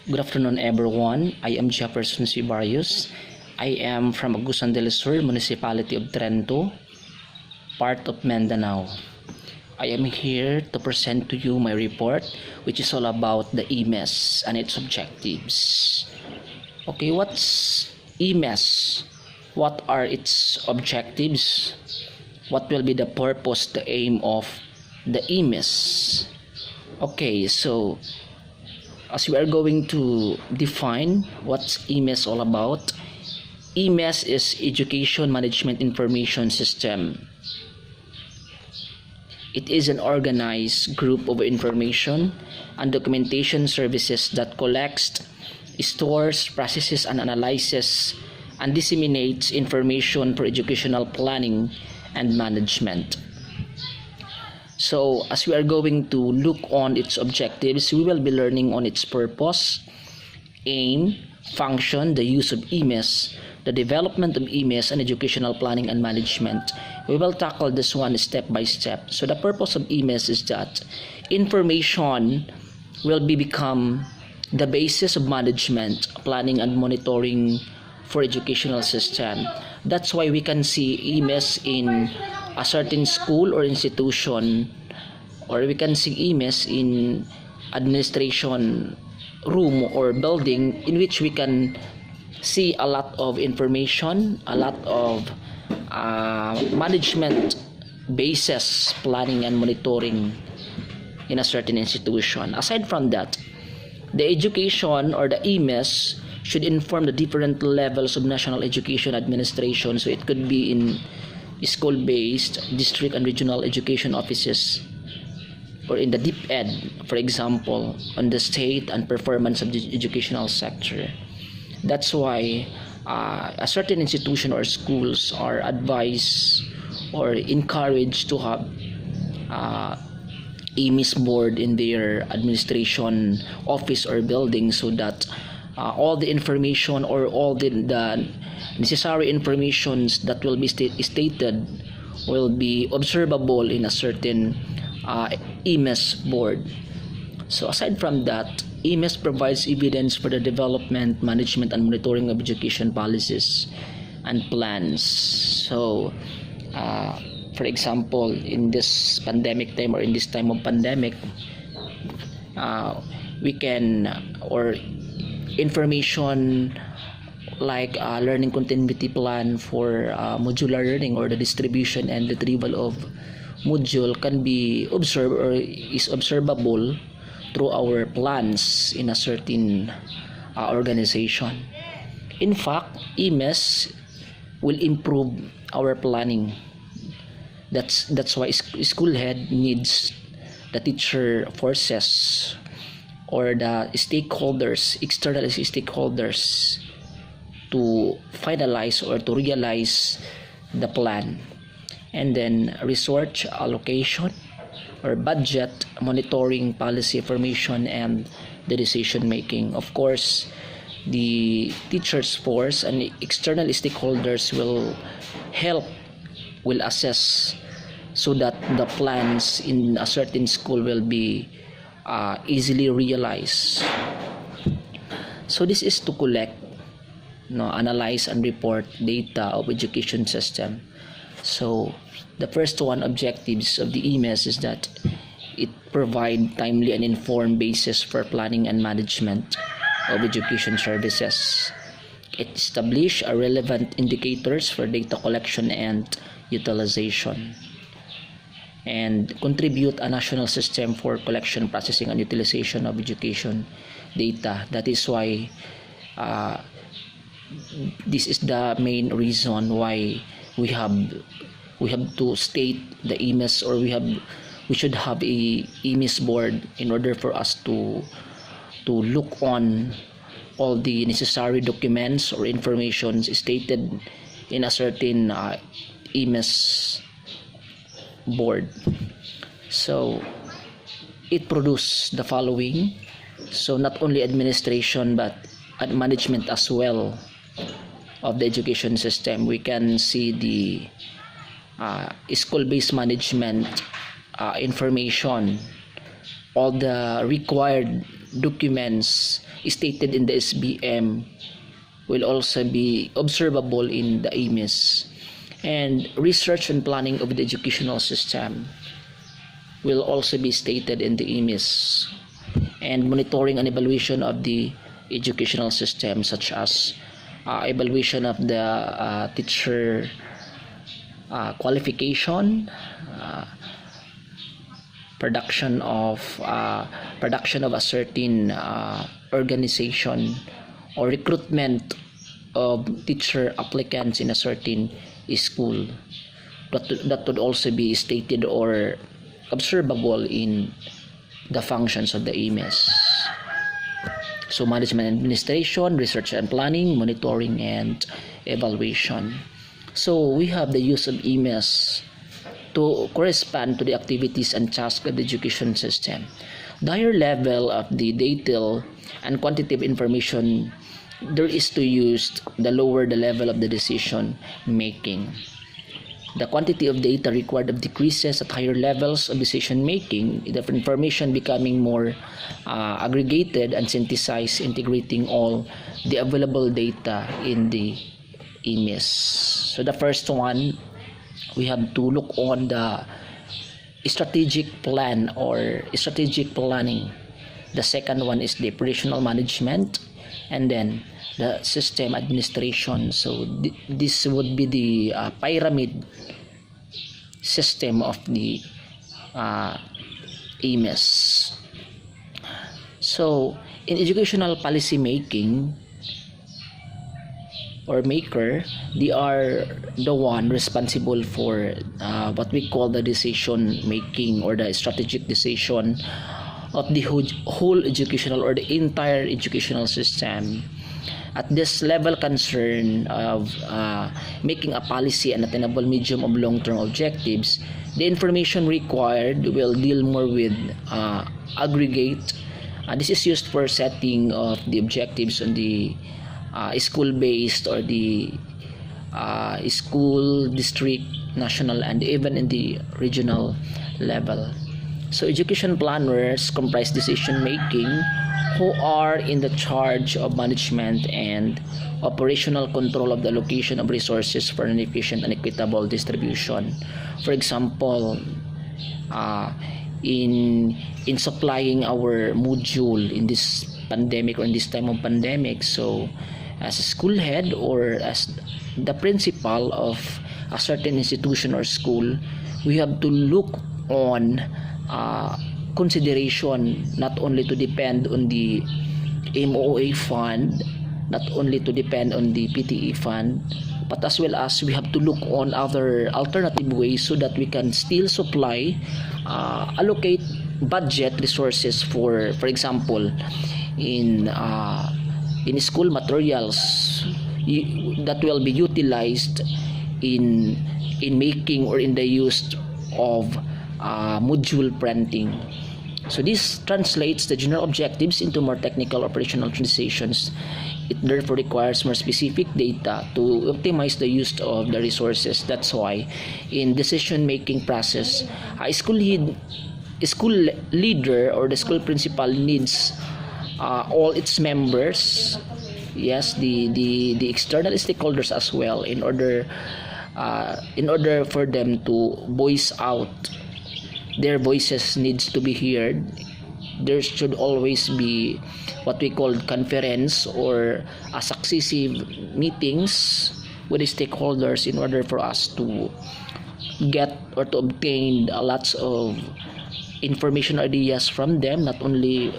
Good afternoon, everyone. I am Jefferson Sibarius. I am from Agusan del Sur, Municipality of Trento, part of Mindanao. I am here to present to you my report, which is all about the EMIS and its objectives. Okay, what's EMIS? What are its objectives? What will be the purpose, the aim of the EMIS? Okay, so as we are going to define what's EMIS all about, EMIS is Education Management Information System. It is an organized group of information and documentation services that collects, stores, processes, and analyzes and disseminates information for educational planning and management. So as we are going to look on its objectives, we will be learning on its purpose, aim, function, the use of EMIS, the development of EMIS, and educational planning and management. We will tackle this one step by step. So the purpose of EMIS is that information will become the basis of management, planning, and monitoring for educational system. That's why we can see EMIS in a certain school or institution, or we can see EMIS in administration room or building, in which we can see a lot of information, a lot of management basis planning and monitoring in a certain institution. Aside from that, the education or the EMIS should inform the different levels of national education administration. So it could be in school-based, district and regional education offices, or in the deep ed, for example, on the state and performance of the educational sector. That's why a certain institution or schools are advised or encouraged to have EMIS board in their administration office or building, so that all the information or all the necessary informations that will be stated will be observable in a certain EMIS board. So aside from that, EMIS provides evidence for the development, management, and monitoring of education policies and plans. So for example, in this pandemic time or in this time of pandemic, we can, or information like learning continuity plan for modular learning, or the distribution and retrieval of module can be observed or is observable through our plans in a certain organization. In fact, EMIS will improve our planning. That's why school head needs the teacher forces or the stakeholders, external stakeholders, to finalize or to realize the plan. And then resource allocation or budget, monitoring, policy formation, and the decision making. Of course, the teachers force and external stakeholders will help, will assess, so that the plans in a certain school will be easily realized. So this is to collect, analyze and report data of education system. So the first one objectives of the EMIS is that it provide timely and informed basis for planning and management of education services. It establish a relevant indicators for data collection and utilization, and contribute a national system for collection, processing, and utilization of education data. That is why this is the main reason why we have to state the EMIS, or we should have a EMIS board in order for us to look on all the necessary documents or information stated in a certain EMIS board. So it produces the following. So not only administration but management as well of the education system. We can see the school-based management information all the required documents stated in the SBM will also be observable in the EMIS, and research and planning of the educational system will also be stated in the EMIS, and monitoring and evaluation of the educational system, such as evaluation of the teacher qualification, production of a certain organization, or recruitment of teacher applicants in a certain school. That would also be stated or observable in the functions of the EMIS. So management and administration, research and planning, monitoring and evaluation. So we have the use of EMIS to correspond to the activities and tasks of the education system. The higher level of the detail and quantitative information there is to use, the lower the level of the decision making. The quantity of data required decreases at higher levels of decision making, the information becoming more aggregated and synthesized, integrating all the available data in the EMIS. So the first one, we have to look on the strategic plan or strategic planning. The second one is the operational management, and then the system administration. So this would be the pyramid system of the EMIS. So in educational policy making or maker, they are the one responsible for what we call the decision making or the strategic decision of the whole educational or the entire educational system. At this level concern of making a policy and attainable medium of long-term objectives, the information required will deal more with aggregate. This is used for setting of the objectives on the school-based or the school, district, national, and even in the regional level. So education planners comprise decision making who are in the charge of management and operational control of the allocation of resources for an efficient and equitable distribution. For example, in supplying our module in this pandemic or in this time of pandemic, so as a school head or as the principal of a certain institution or school, we have to look on consideration not only to depend on the MOA fund, not only to depend on the PTE fund, but as well as we have to look on other alternative ways so that we can still supply, allocate budget resources for example, in school materials that will be utilized in making or in the use of module printing. So this translates the general objectives into more technical operational transitions. It therefore requires more specific data to optimize the use of the resources. That's why in decision making process, a school leader or the school principal needs all its members, yes, the external stakeholders as well, in order for them to voice out their voices needs to be heard. There should always be what we call conference or a successive meetings with the stakeholders in order for us to get or to obtain lots of information ideas from them, not only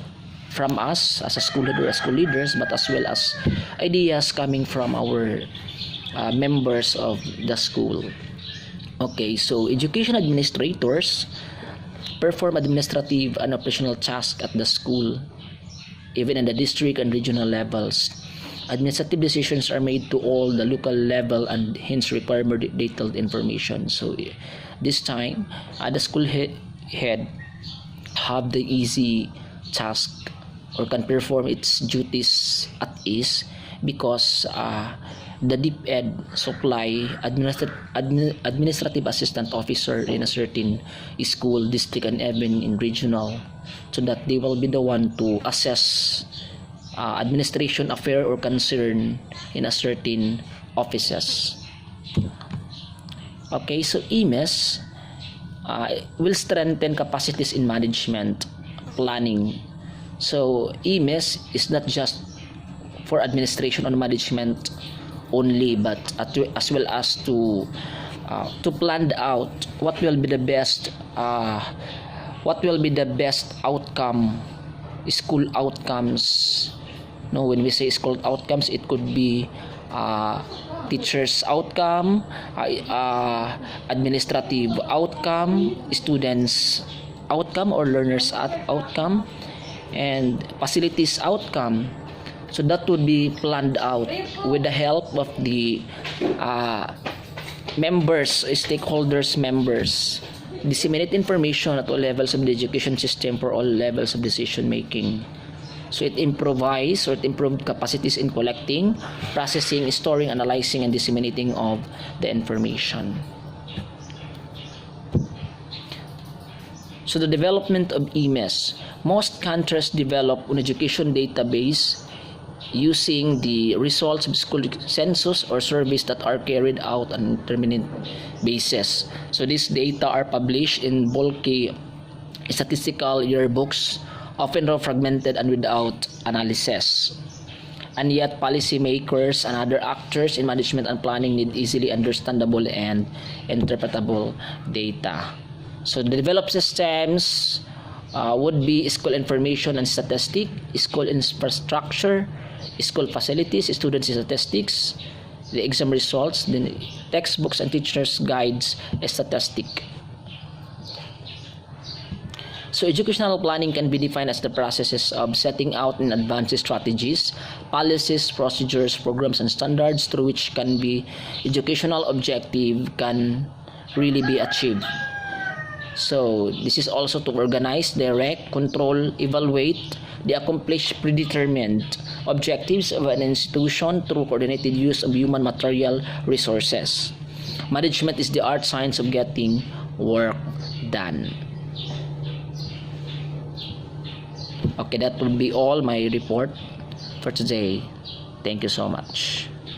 from us as a school leader or school leaders, but as well as ideas coming from our members of the school. Okay, so education administrators perform administrative and operational tasks at the school, even in the district and regional levels. Administrative decisions are made to all the local level and hence require more detailed information. So this time, the school head have the easy task or can perform its duties at ease because the DepEd supply administrative assistant officer in a certain school, district, and even in regional, so that they will be the one to assess administration affair or concern in a certain offices. Okay, so EMIS will strengthen capacities in management planning. So EMIS is not just for administration or management only, but as well as to plan out what will be the best outcome, school outcomes. No, when we say school outcomes, it could be teachers outcome, administrative outcome, students outcome or learners outcome, and facilities outcome. So that would be planned out with the help of the stakeholders members. Disseminate information at all levels of the education system for all levels of decision making. So it improved capacities in collecting, processing, storing, analyzing, and disseminating of the information. So the development of EMIS. Most countries develop an education database using the results of school census or surveys that are carried out on an intermittent basis. So these data are published in bulky statistical yearbooks, often fragmented and without analysis. And yet policymakers and other actors in management and planning need easily understandable and interpretable data. So the developed systems would be school information and statistics, school infrastructure, school facilities, students statistics, the exam results, the textbooks and teachers guides, statistic. So educational planning can be defined as the processes of setting out in advance strategies, policies, procedures, programs, and standards through which can be educational objective can really be achieved. So this is also to organize, direct, control, evaluate the accomplished predetermined objectives of an institution through coordinated use of human material resources. Management is the art science of getting work done. Okay, that will be all my report for today. Thank you so much.